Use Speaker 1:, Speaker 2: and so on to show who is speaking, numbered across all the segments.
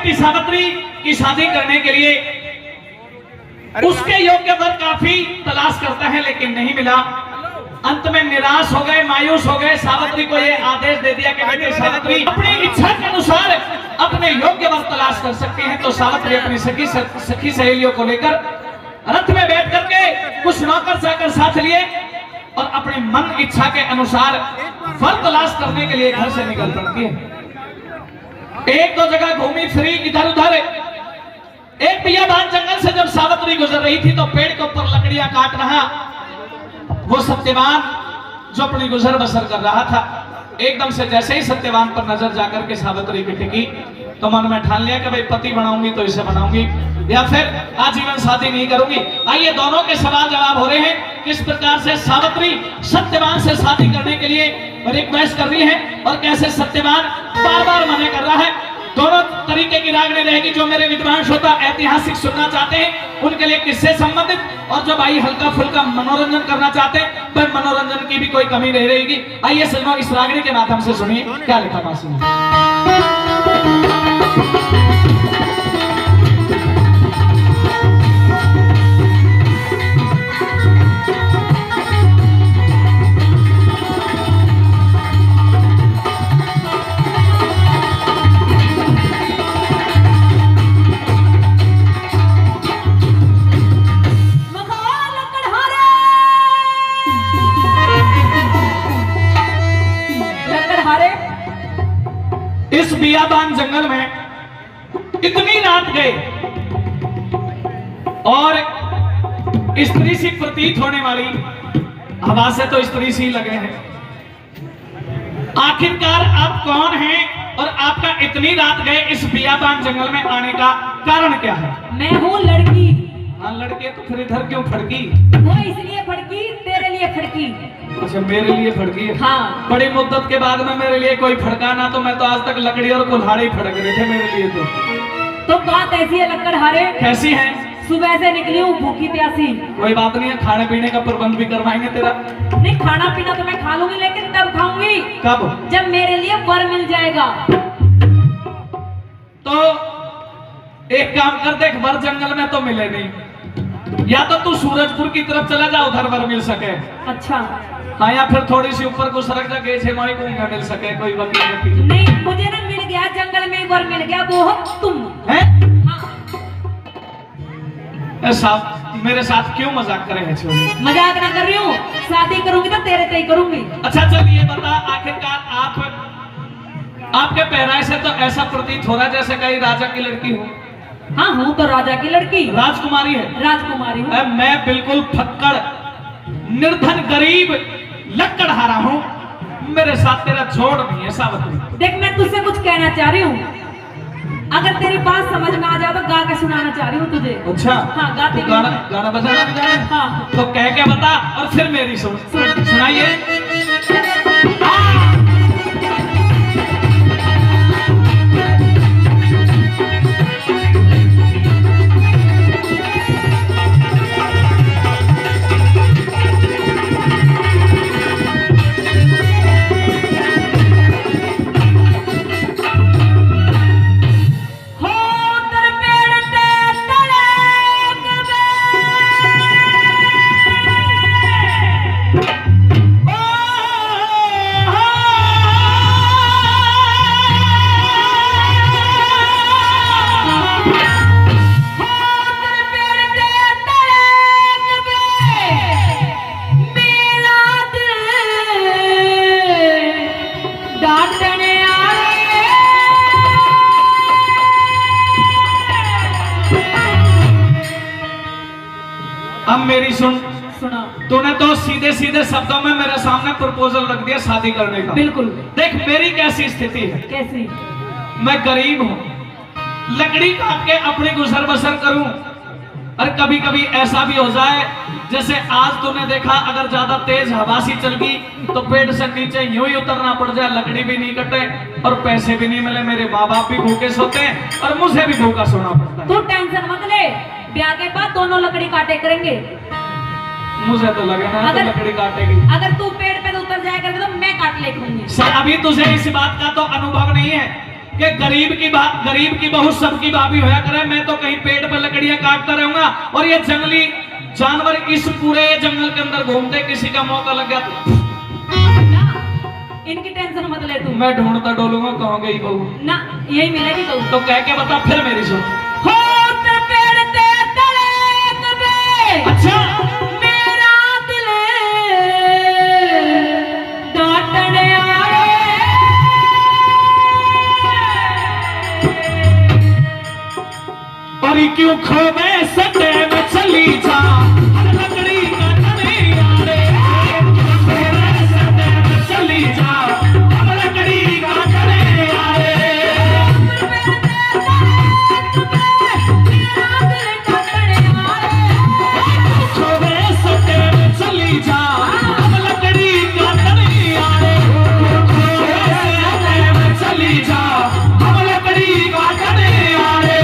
Speaker 1: व्यक्ति सावित्री की शादी करने के लिए उसके योग्य वर काफी तलाश करता है, लेकिन नहीं मिला। अंत में निराश हो गए, मायूस हो गए। सावित्री को यह आदेश दे दिया कि बेटी सावित्री अपनी इच्छा के अनुसार अपने योग्य वर तलाश कर सकती हैं। तो सावित्री अपनी सखी सहेलियों को लेकर रथ में बैठ करके कुछ नौकर चाकर साथ लिए और अपने मन इच्छा के अनुसार वर तलाश करने के लिए घर से निकल पड़ती है। एक दो जगह घूमी फिरी इधर उधर। एक बियाबान जंगल से जब सावित्री गुजर रही थी तो पेड़ के ऊपर लकड़ियां काट रहा वो सत्यवान जो अपनी गुजर बसर कर रहा था, एकदम से जैसे ही सत्यवान पर नजर जाकर के सावित्री की टिकी तो मन में ठान लिया कि भाई पति बनाऊंगी तो इसे बनाऊंगी या फिर आजीवन शादी नहीं करूंगी। आइए दोनों के सवाल जवाब हो रहे हैं। किस प्रकार से सावित्री सत्यवान से शादी करने के लिए रिक्वेस्ट कर रही है और कैसे सत्यवान बार बार मना कर रहा है। दोनों तरीके की रागनी रहेगी। जो मेरे विद्वान श्रोता ऐतिहासिक सुनना चाहते हैं उनके लिए किससे संबंधित, और जो भाई हल्का फुल्का मनोरंजन करना चाहते हैं तो मनोरंजन की भी कोई कमी नहीं रहेगी। आइए सजनों इस रागनी के माध्यम से सुनिए क्या लिखा मासी ने। इस बियाबान जंगल में इतनी रात गए और स्त्री सी प्रतीत होने वाली हवा से तो स्त्री सी लगे हैं। आखिरकार आप कौन हैं और आपका इतनी रात गए इस बियाबान जंगल में आने का कारण क्या है?
Speaker 2: मैं हूँ लड़की।
Speaker 1: हाँ लड़के तो फिर इधर क्यों फड़की?
Speaker 2: वो इसलिए फड़की, तेरे लिए फड़की।
Speaker 1: अच्छा मेरे लिए फड़की?
Speaker 2: हाँ।
Speaker 1: बड़ी मुद्दत के बाद में मेरे लिए कोई फड़का ना, तो मैं तो आज तक लकड़ी और कुल्हाड़ी फड़क रहे थे मेरे लिए।
Speaker 2: तो बात ऐसी है लक्कड़हारे।
Speaker 1: कैसी है?
Speaker 2: सुबह से निकली हूँ भूखी प्यासी।
Speaker 1: कोई बात नहीं है, खाने पीने का प्रबंध भी करवाएंगे तेरा।
Speaker 2: नहीं खाना पीना तो मैं खा लूंगी, लेकिन तब खाऊंगी
Speaker 1: कब?
Speaker 2: जब मेरे लिए वर मिल जाएगा।
Speaker 1: तो एक काम कर देख, वर जंगल में तो मिले नहीं, या तो तू सूरजपुर की तरफ चला जा उधर वर मिल सके।
Speaker 2: अच्छा
Speaker 1: हाँ, या फिर थोड़ी सी ऊपर को सड़क जा गए छे को मिल सके कोई वकील।
Speaker 2: नहीं मुझे ना मिल गया, जंगल में वर मिल गया, वो हो तुम।
Speaker 1: हैं?
Speaker 2: हाँ।
Speaker 1: साहब मेरे साथ क्यों मजाक करे हैं?
Speaker 2: मजाक ना कर रही हूँ, शादी करूंगी तो तेरे से ही करूंगी।
Speaker 1: अच्छा चलिए बता, आखिरकार आपके पहराए से तो ऐसा प्रतीत हो रहा जैसे कहीं राजा की लड़की हो।
Speaker 2: हाँ हूँ तो राजा की लड़की।
Speaker 1: राजकुमारी है?
Speaker 2: राजकुमारी हूँ।
Speaker 1: मैं बिल्कुल फक्कड़ निर्धन गरीब लकड़हारा हूँ, मेरे साथ तेरा जोड़ नहीं है सावित्री।
Speaker 2: देख मैं तुझसे कुछ कहना चाह रही हूँ, अगर तेरी बात समझ में आ जाए तो गा के सुनाना चाह रही हूँ तुझे।
Speaker 1: अच्छा
Speaker 2: हाँ गाते
Speaker 1: तो गाना बजाना भी जाने?
Speaker 2: हाँ
Speaker 1: तो कह के बता और फिर मेरी सुनाइए। अब मेरी सुना। तूने तो सीधे सीधे शब्दों में मेरे सामने प्रपोजल रख दिया शादी करने का।
Speaker 2: बिल्कुल।
Speaker 1: देख मेरी कैसी स्थिति है।
Speaker 2: कैसी?
Speaker 1: मैं गरीब हूँ, लकड़ी काट के अपनी गुजर बसर करूं, और कभी कभी ऐसा भी हो जाए जैसे आज तूने देखा, अगर ज्यादा तेज हवा सी चल गई तो पेड़ से नीचे यूं ही उतरना पड़ जाए, लकड़ी भी नहीं कटे और पैसे भी नहीं मिले, मेरे माँ बाप भी भूखे सोते हैं और मुझे भी भूखा सोना पड़ता है।
Speaker 2: तू टेंशन मत ले, ब्याह के बाद दोनों लकड़ी काटे करेंगे।
Speaker 1: मुझे तो लगे ना तो लकड़ी काटेगी।
Speaker 2: अगर तू पेड़ पे उतर जाया करेगा तो मैं काट ले करूंगी।
Speaker 1: अभी तुझे इस बात का तो अनुभव नहीं है, कि गरीब की बहुत सबकी भाभी होया करे। मैं तो कहीं पेड़ पर लकड़ियां काटता रहूंगा और ये जंगली जानवर इस पूरे जंगल के अंदर घूमते, किसी का मौका लग गया तो
Speaker 2: ना, इनकी टेंशन मत ले तू।
Speaker 1: मैं ढूंढता डोलूंगा कहाँ गई बहू।
Speaker 2: ना यही मिलेगी तो।
Speaker 1: तो कह के बता फिर मेरी सुन। अच्छा
Speaker 2: मेरा दिल डांटने आए
Speaker 1: और क्यों खोवे सटे में चली जा लकड़ी काटने यारे, खोवे सटे में चली जा लकड़ी काटने यारे। खोवे सटे में चली जा लकड़ी काटने यारे, खोवे सटे में चली जा लकड़ी काटने यारे।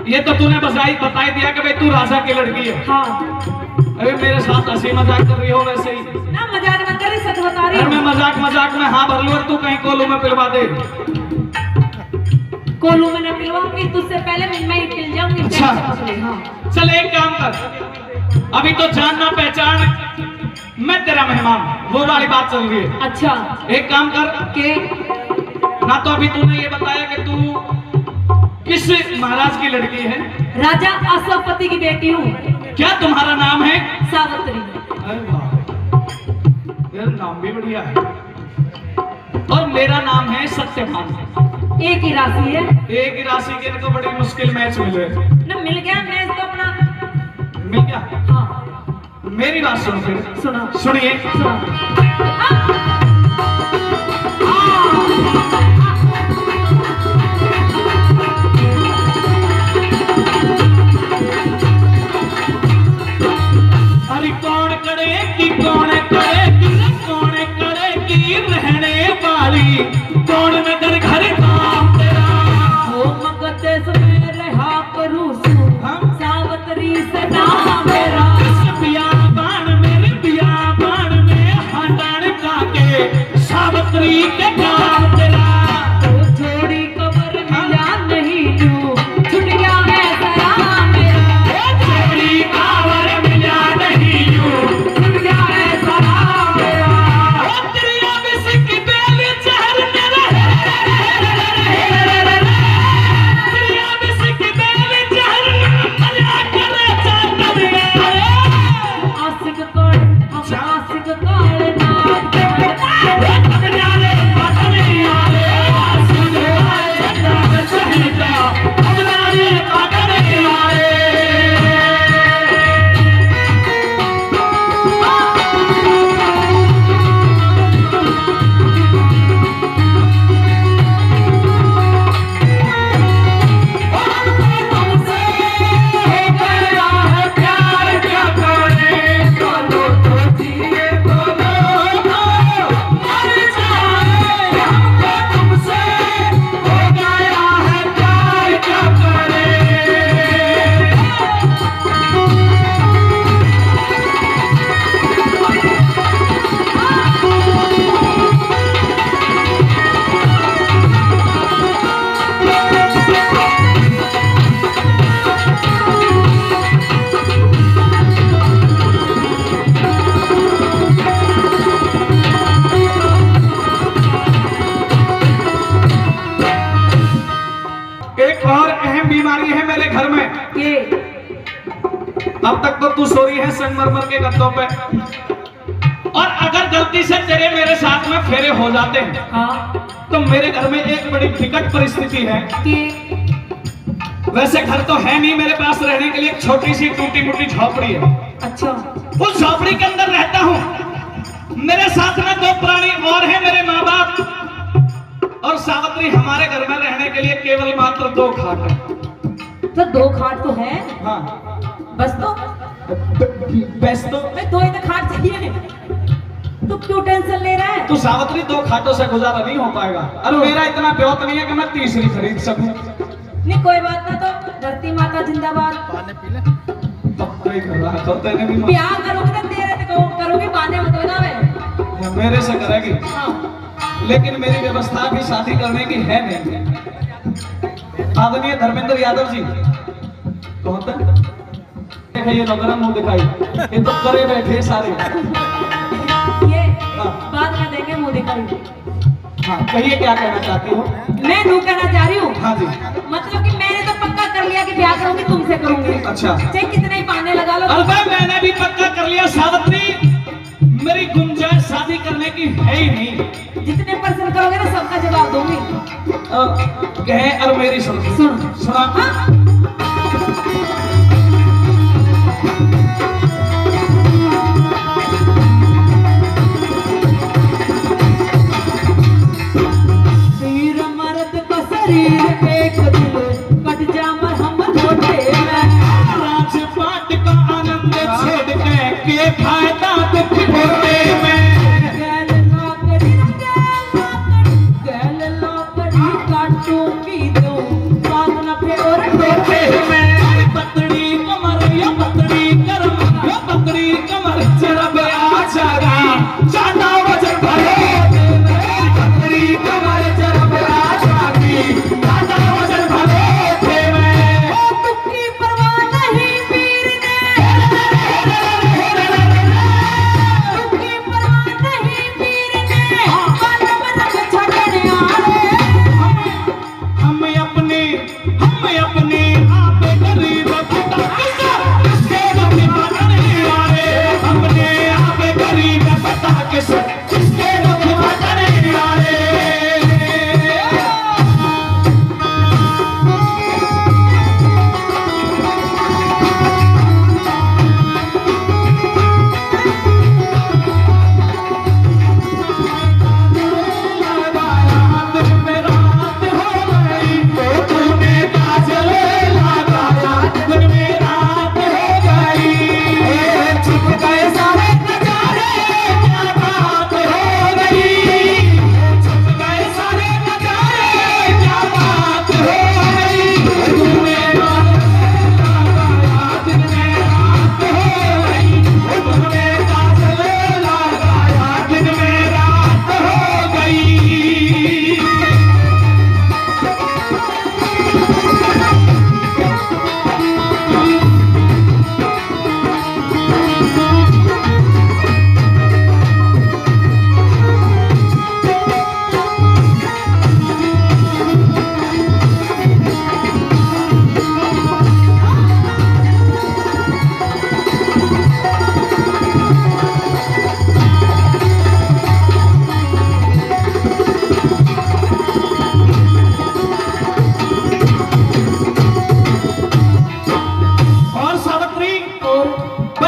Speaker 1: ये तो तूने बताई दिया कि भाई तू राजा की लड़की है।
Speaker 2: हाँ।
Speaker 1: अरे मेरे साथ हंसी मजाक कर रही हो वैसे ही
Speaker 2: ना, मजाक न करी, सच बता रही हूँ।
Speaker 1: मैं मजाक में हाँ भर लूं और तू कहीं कोलू में पिलवा दे।
Speaker 2: कोलू में न पिलवाऊंगी, तुझसे पहले मैं ही पिल जाऊंगी।
Speaker 1: अच्छा
Speaker 2: हाँ।
Speaker 1: चल एक काम कर, अभी तो जानना पहचान मैं तेरा मेहमान, वो वाली बात चल रही है।
Speaker 2: अच्छा
Speaker 1: एक काम कर
Speaker 2: के
Speaker 1: ना, तो अभी तूने ये बताया कि तू किस महाराज की लड़की है?
Speaker 2: राजा अश्वपति की बेटी हूँ।
Speaker 1: क्या तुम्हारा नाम है?
Speaker 2: सावित्री।
Speaker 1: अरे वाह, यार नाम भी बढ़िया है। और मेरा नाम है सत्यभान।
Speaker 2: एक ही राशि है।
Speaker 1: एक ही राशि के तो बड़ी मुश्किल मैच मिले
Speaker 2: ना, मिल गया मैच तो अपना
Speaker 1: मिल गया।
Speaker 2: हाँ
Speaker 1: मेरी बात सुनो फिर,
Speaker 2: सुना
Speaker 1: सुनिए। अरे कौन करेगी रहने वाली, कौन नगर घर काम तेरा
Speaker 2: हो मगदेश में रहा करूँ सावित्री से नाम मेरा।
Speaker 1: बियाबान में हांडा अब तक तो तू सो रही है संगमरमर के गद्दों पे, और अगर गलती से तेरे मेरे साथ में फेरे हो जाते हैं
Speaker 2: हाँ
Speaker 1: तो मेरे घर में एक बड़ी विकट परिस्थिति है
Speaker 2: कि
Speaker 1: वैसे घर तो है नहीं मेरे पास रहने के लिए, एक छोटी सी टूटी मुटी झोपड़ी है।
Speaker 2: अच्छा
Speaker 1: उस झोपड़ी के अंदर रहता हूँ, मेरे साथ में 2 प्राणी और हैं, मेरे माँ बाप और सावित्री। हमारे घर में रहने के लिए केवल मात्र 2 खाट है।
Speaker 2: तो 2 खाट तो है,
Speaker 1: हाँ
Speaker 2: बस तो
Speaker 1: बस तो
Speaker 2: मैं 2 ही तो खाट चाहिए। तू क्यों टेंशन ले रहा है?
Speaker 1: तू सावित्री 2 खाटों से गुजारा नहीं हो पाएगा। अरे मेरा इतना ब्योत नहीं है कि मैं तीसरी खरीद सकूं।
Speaker 2: नहीं कोई बात ना, तो धरती माता जिंदाबाद।
Speaker 1: तब तो ही कर रहा तो तेने भी
Speaker 2: ब्याह करोगे तो तेरे से करोगे, बहाने मत लगावे।
Speaker 1: मेरे से करेगी,
Speaker 2: हाँ
Speaker 1: लेकिन मेरी व्यवस्था भी शादी करने की है नहीं। आदरणीय धर्मेंद्र यादव जी कौन था? ये नौकरा मुंह दिखाई, ये तो करे बैठे सारे।
Speaker 2: ये बात में देंगे मुंह दिखाई।
Speaker 1: हाँ कहिए क्या कहना चाहती हो?
Speaker 2: मैं नू कहना चाह रही हूँ,
Speaker 1: हाँ जी।
Speaker 2: मतलब कि मैंने तो पक्का कर लिया कि ब्याह करूंगी तुमसे करूंगी।
Speaker 1: अच्छा
Speaker 2: चाहे कितने ही बहाने लगा लो।
Speaker 1: अरे भाई मैंने भी पक्का कर लिया सावित्री, मेरी गुंजाइश शादी करने की है ही नहीं।
Speaker 2: जितने प्रश्न करोगे ना सबका जवाब दूंगी।
Speaker 1: कहे और मेरी सुन सुना।
Speaker 2: हाँ? शरीर एक दिल कट जा मर हम छोटे में,
Speaker 1: राजपाट का आनंद छेड़ के फायदा दुख होते में।
Speaker 2: गैल लाकड़ी काटूंगी दो साथ न फेर
Speaker 1: होते में। पतड़ी कमर या पतड़ी करम या पतड़ी कमर चरब आचारा चाटा वजन भरे पतड़ी कमर चरब चाटा वजन भरे थे मैं।
Speaker 2: तुक्की परवाह नहीं पीर ने, तुक्की परवाह नहीं पीर ने, कलम रंग छटने आए।
Speaker 1: हम अपने आप गरीब पता किसके दुखी बटने वाले। अपने आप गरीब पता किसके दुखी बटने वाले।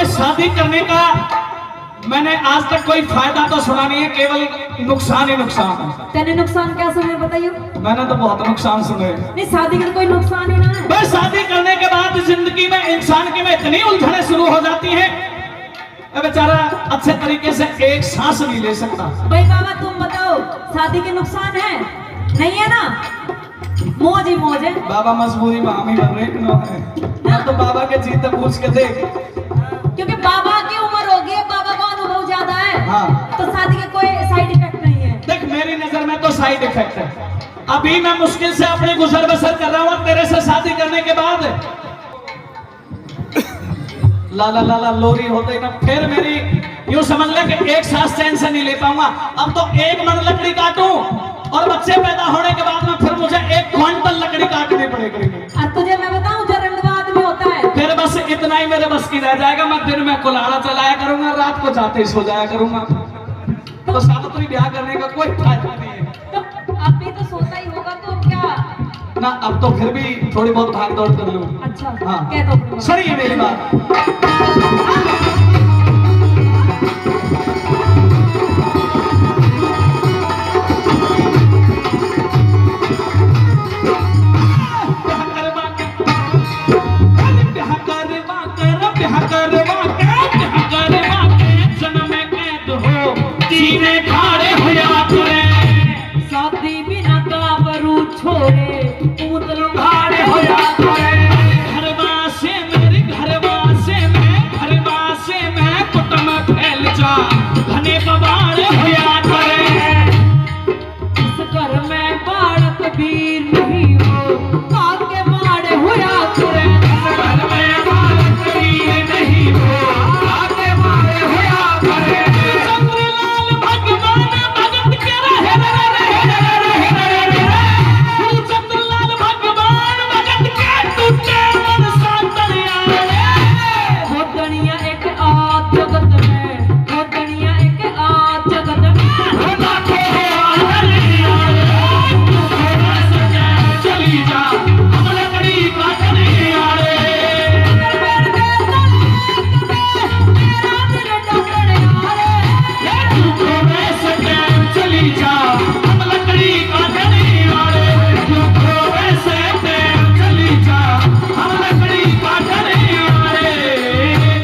Speaker 1: शादी करने का मैंने आज तक कोई फायदा तो सुना नहीं है, केवल नुकसान ही नुकसान है।
Speaker 2: तेने नुकसान क्या सुने बताइए?
Speaker 1: मैंने तो बहुत नुकसान सुने।
Speaker 2: नहीं शादी का कोई नुकसान ही ना है।
Speaker 1: बस शादी करने के बाद जिंदगी में इंसान की में इतनी उलझने शुरू हो जाती हैं, बेचारा अच्छे तरीके से एक सांस नहीं ले सकता।
Speaker 2: भाई बाबा तुम बताओ शादी के नुकसान है? नहीं है ना, मौज ही मौज है।
Speaker 1: बाबा मजबूरी में हम ही बन रहे हैं। तो बाबा के जीते पूछ के देख,
Speaker 2: क्योंकि बाबा की उम्र हो गई है, बाबा का अनुभव ज्यादा है।
Speaker 1: हाँ।
Speaker 2: तो शादी का कोई साइड इफेक्ट नहीं है।
Speaker 1: देख मेरी नजर में तो साइड इफेक्ट है। अभी मैं मुश्किल से अपनी गुजर बसर कर रहा हूँ, तेरे से शादी करने के बाद लाला लाला लोरी होते ना, फिर मेरी यूं समझ ले कि एक सांस चैन से नहीं ले पाऊंगा। अब तो एक मन लकड़ी काटूं और बच्चे पैदा होने के बाद में फिर मुझे 1 क्विंटल लकड़ी काटनी पड़ेगी।
Speaker 2: तुझे मैं बताऊं जो रंडवा आदमी होता है,
Speaker 1: फिर बस इतना ही मेरे बस की रह जाएगा। मैं दिन में कुल्हाड़ा चलाया करूंगा, रात को जाते ही सो जाया करूंगा। तो सावित्री ब्याह करने का कोई फायदा नहीं है।
Speaker 2: अब भी तो सोता ही होगा तो क्या।
Speaker 1: ना अब तो फिर भी थोड़ी बहुत भाग दौड़ कर लूं।
Speaker 2: अच्छा
Speaker 1: हाँ
Speaker 2: कह दो।
Speaker 1: सुनिए मेरी बात। जन्म कैद हो जीने